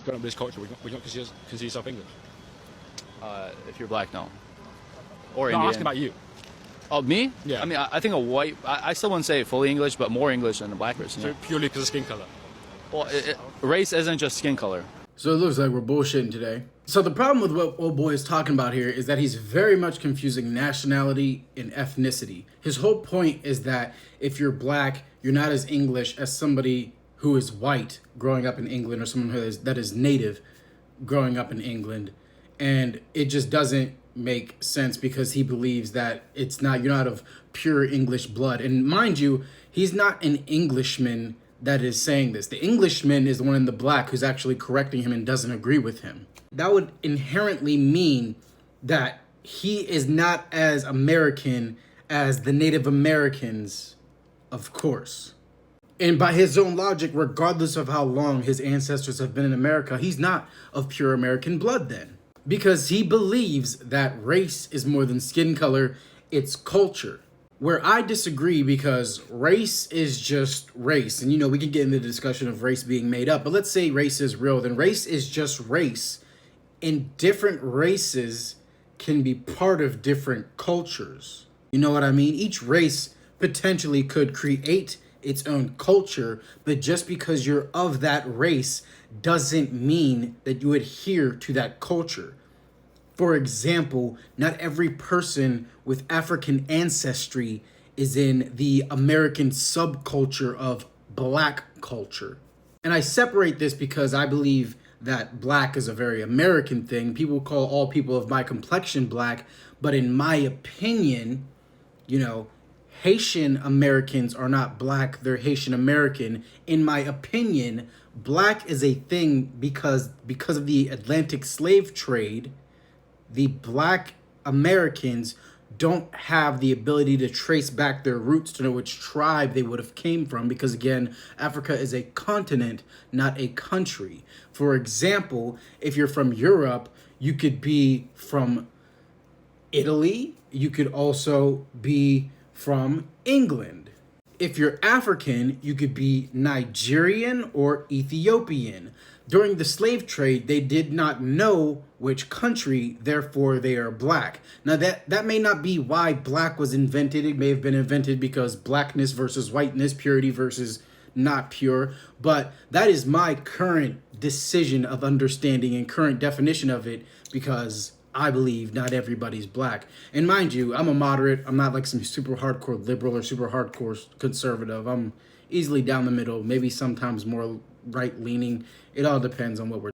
growing up with this culture, would you not consider yourself English? If you're black, no. Or No, Indian. I'm asking about you. Oh, me? Yeah. I mean, I think a white. I still wouldn't say fully English, but more English than a black person. So Yeah. purely because of skin color. Well, race isn't just skin color. So it looks like we're bullshitting today. So the problem with what old boy is talking about here is that he's very much confusing nationality and ethnicity. His whole point is that if you're black, you're not as English as somebody who is white growing up in England, or someone that is native growing up in England. And it just doesn't make sense because he believes that you're not of pure English blood. And mind you, he's not an Englishman that is saying this. The Englishman is the one in the black who's actually correcting him and doesn't agree with him. That would inherently mean that he is not as American as the Native Americans, of course. And by his own logic, regardless of how long his ancestors have been in America, he's not of pure American blood then. Because he believes that race is more than skin color, it's culture. Where I disagree, because race is just race. And we can get into the discussion of race being made up, but let's say race is real, then race is just race. And different races can be part of different cultures. You know what I mean? Each race potentially could create its own culture, but just because you're of that race doesn't mean that you adhere to that culture. For example, not every person with African ancestry is in the American subculture of black culture. And I separate this because I believe that black is a very American thing. People call all people of my complexion black, but in my opinion, Haitian Americans are not black, they're Haitian American. In my opinion, black is a thing because of the Atlantic slave trade. The black Americans don't have the ability to trace back their roots to know which tribe they would have came from, because again, Africa is a continent, not a country. For example, if you're from Europe, you could be from Italy, you could also be from England. If you're African, you could be Nigerian or Ethiopian. During the slave trade, they did not know which country, therefore they are black. Now that may not be why black was invented. It may have been invented because blackness versus whiteness, purity versus not pure. But that is my current decision of understanding and current definition of it, because I believe not everybody's black. And mind you, I'm a moderate. I'm not like some super hardcore liberal or super hardcore conservative. I'm easily down the middle, maybe sometimes more right-leaning. It all depends on what we're